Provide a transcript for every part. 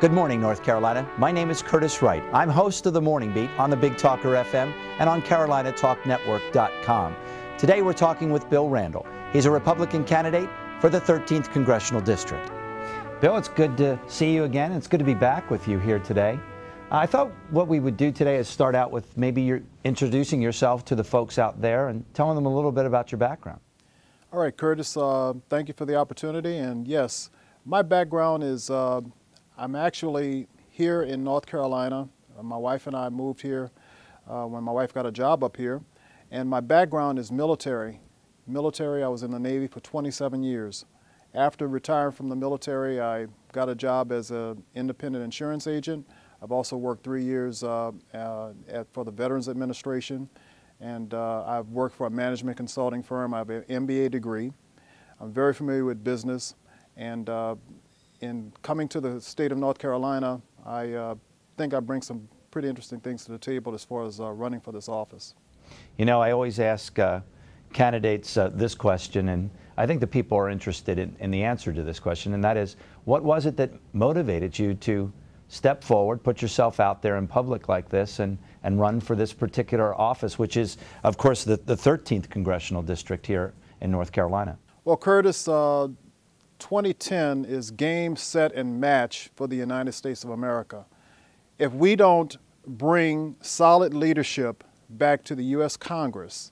Good morning, North Carolina. My name is Curtis Wright. I'm host of the Morning Beat on the Big Talker FM and on CarolinaTalkNetwork.com. Today we're talking with Bill Randall. He's a Republican candidate for the 13th Congressional District. Bill, it's good to see you again. It's good to be back with you here today. I thought what we would do today is start out with maybe you're introducing yourself to the folks out there and telling them a little bit about your background. All right, Curtis, thank you for the opportunity. And yes, my background is I'm actually here in North Carolina. My wife and I moved here when my wife got a job up here. And my background is military. I was in the Navy for 27 years. After retiring from the military, I got a job as an independent insurance agent. I've also worked 3 years for the Veterans Administration. And I've worked for a management consulting firm. I have an MBA degree. I'm very familiar with business. And in coming to the state of North Carolina, I think I bring some pretty interesting things to the table as far as running for this office. You know, I always ask candidates this question, and I think the people are interested in the answer to this question, and that is, what was it that motivated you to step forward, put yourself out there in public like this, and run for this particular office, which is, of course, the 13th Congressional District here in North Carolina? Well, Curtis, 2010 is game, set, and match for the United States of America. If we don't bring solid leadership back to the U.S. Congress,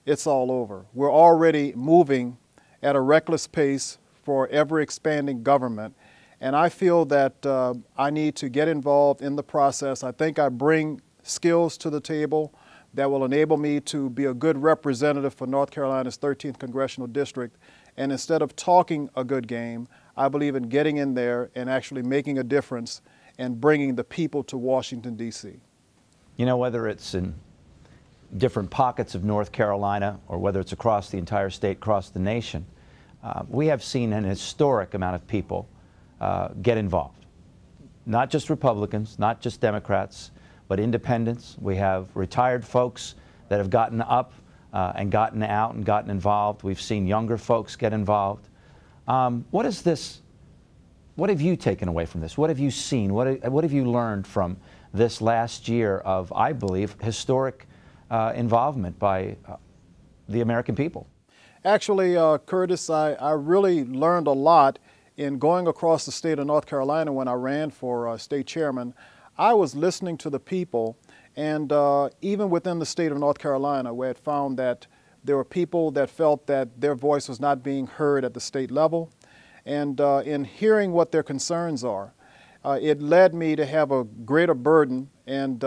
it's all over. We're already moving at a reckless pace for ever-expanding government, and I feel that I need to get involved in the process. I think I bring skills to the table that will enable me to be a good representative for North Carolina's 13th Congressional District. And instead of talking a good game, I believe in getting in there and actually making a difference and bringing the people to Washington, D.C. You know, whether it's in different pockets of North Carolina or whether it's across the entire state, across the nation, we have seen an historic amount of people get involved. Not just Republicans, not just Democrats, but independents. We have retired folks that have gotten up and gotten out and gotten involved. We've seen younger folks get involved. What is this? What have you taken away from this? What have you seen? What have you learned from this last year of, I believe, historic involvement by the American people? Actually, Curtis, I really learned a lot in going across the state of North Carolina when I ran for state chairman. I was listening to the people, and even within the state of North Carolina, we had found that there were people that felt that their voice was not being heard at the state level. And in hearing what their concerns are, it led me to have a greater burden, and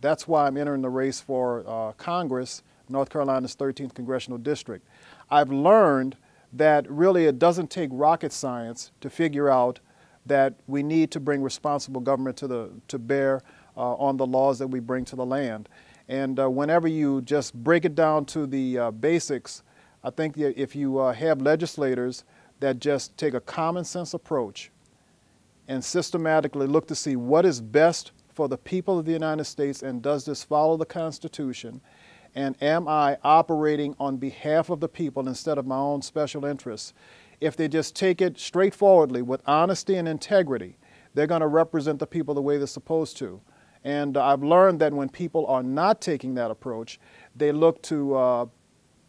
that's why I'm entering the race for Congress, North Carolina's 13th Congressional District. I've learned that really it doesn't take rocket science to figure out that we need to bring responsible government to bear on the laws that we bring to the land. And whenever you just break it down to the basics, I think that if you have legislators that just take a common sense approach and systematically look to see what is best for the people of the United States, and does this follow the Constitution, and am I operating on behalf of the people instead of my own special interests? If they just take it straightforwardly with honesty and integrity, they're going to represent the people the way they're supposed to. And I've learned that when people are not taking that approach, they look to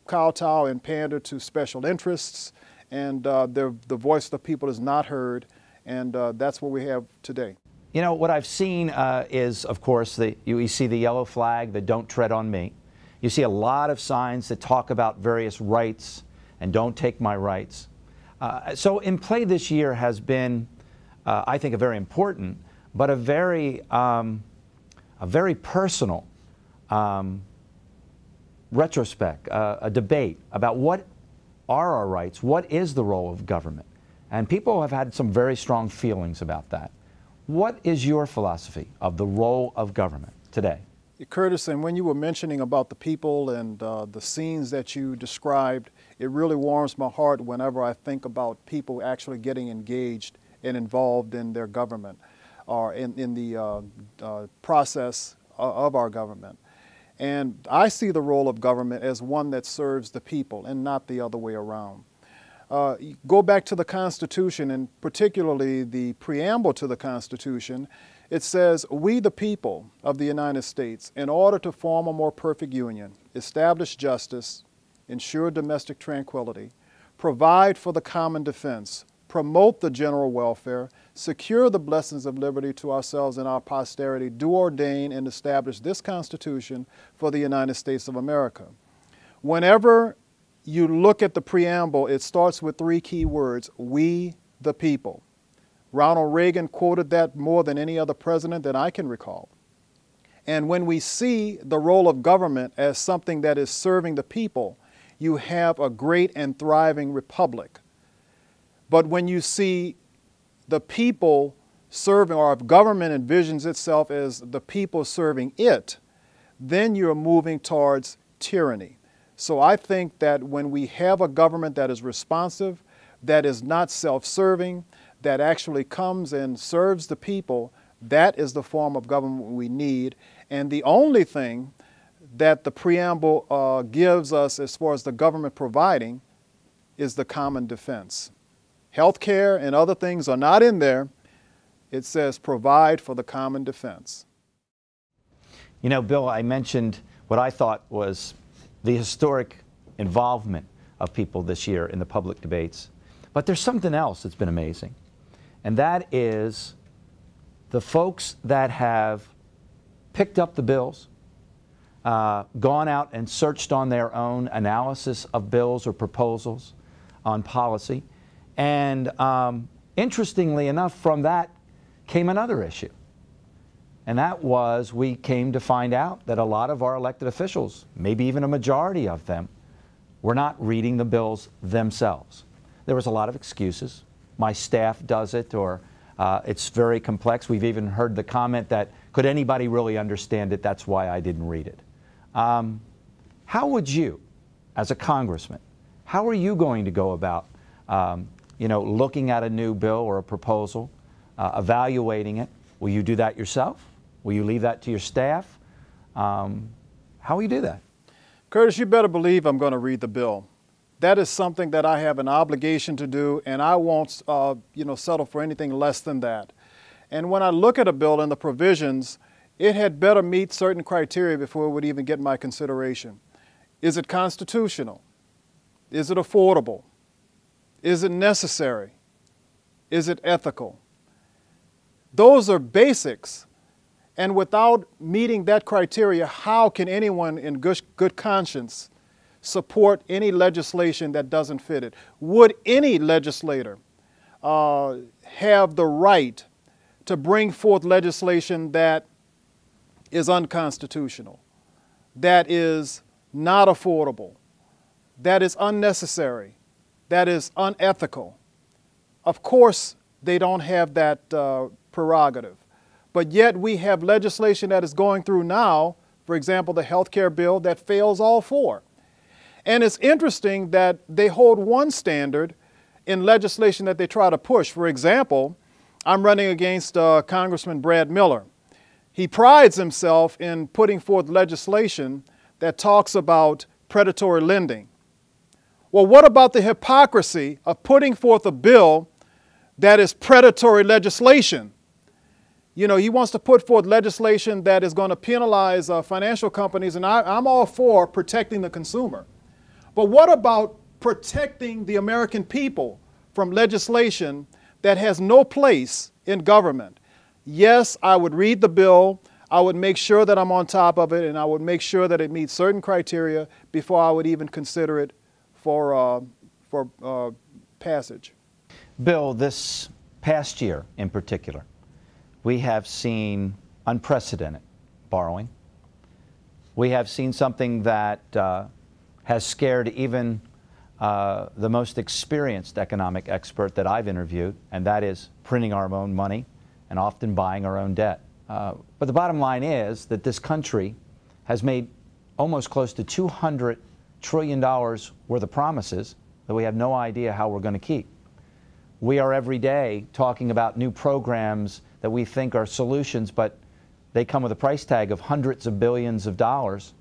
kowtow and pander to special interests, and the voice of the people is not heard, and that's what we have today. You know, what I've seen is, of course, you see the yellow flag, the "Don't Tread on Me." You see a lot of signs that talk about various rights and don't take my rights. So in play this year has been, I think, a very important, but a very personal retrospect, a debate about what are our rights, what is the role of government. And people have had some very strong feelings about that. What is your philosophy of the role of government today? Curtis, and when you were mentioning about the people and the scenes that you described, it really warms my heart whenever I think about people actually getting engaged and involved in their government or in the process of our government. And I see the role of government as one that serves the people and not the other way around. go back to the Constitution, and particularly the preamble to the Constitution. It says, "We the people of the United States, in order to form a more perfect union, establish justice, ensure domestic tranquility, provide for the common defense, promote the general welfare, secure the blessings of liberty to ourselves and our posterity, do ordain and establish this Constitution for the United States of America." Whenever you look at the preamble, it starts with three key words: we the people. Ronald Reagan quoted that more than any other president that I can recall. And when we see the role of government as something that is serving the people, you have a great and thriving republic. But when you see the people serving, or if government envisions itself as the people serving it, then you're moving towards tyranny. So I think that when we have a government that is responsive, that is not self-serving, that actually comes and serves the people, that is the form of government we need. And the only thing that the preamble gives us as far as the government providing is the common defense. Healthcare and other things are not in there. It says provide for the common defense. You know, Bill, I mentioned what I thought was the historic involvement of people this year in the public debates. But there's something else that's been amazing, and that is the folks that have picked up the bills, gone out and searched on their own analysis of bills or proposals on policy. And interestingly enough, from that came another issue. And that was, we came to find out that a lot of our elected officials, maybe even a majority of them, were not reading the bills themselves. There was a lot of excuses. My staff does it, or it's very complex. We've even heard the comment that, could anybody really understand it? That's why I didn't read it. How would you, as a congressman, how are you going to go about looking at a new bill or a proposal, evaluating it? Will you do that yourself? Will you leave that to your staff? How will you do that? Curtis, you better believe I'm going to read the bill. That is something that I have an obligation to do, and I won't settle for anything less than that. And when I look at a bill and the provisions, it had better meet certain criteria before it would even get my consideration. Is it constitutional? Is it affordable? Is it necessary? Is it ethical? Those are basics. And without meeting that criteria, how can anyone in good conscience support any legislation that doesn't fit it? Would any legislator have the right to bring forth legislation that is unconstitutional, that is not affordable, that is unnecessary, that is unethical? Of course, they don't have that prerogative. But yet we have legislation that is going through now, for example, the health care bill, that fails all four. And it's interesting that they hold one standard in legislation that they try to push. For example, I'm running against Congressman Brad Miller. He prides himself in putting forth legislation that talks about predatory lending. Well, what about the hypocrisy of putting forth a bill that is predatory legislation? You know, he wants to put forth legislation that is going to penalize financial companies, and I'm all for protecting the consumer. But what about protecting the American people from legislation that has no place in government? Yes, I would read the bill, I would make sure that I'm on top of it, and I would make sure that it meets certain criteria before I would even consider it for passage. Bill, this past year in particular, we have seen unprecedented borrowing. We have seen something that has scared even the most experienced economic expert that I've interviewed, and that is printing our own money and often buying our own debt. But the bottom line is that this country has made almost close to $200 trillion worth of promises that we have no idea how we're going to keep. We are every day talking about new programs that we think are solutions, but they come with a price tag of hundreds of billions of dollars,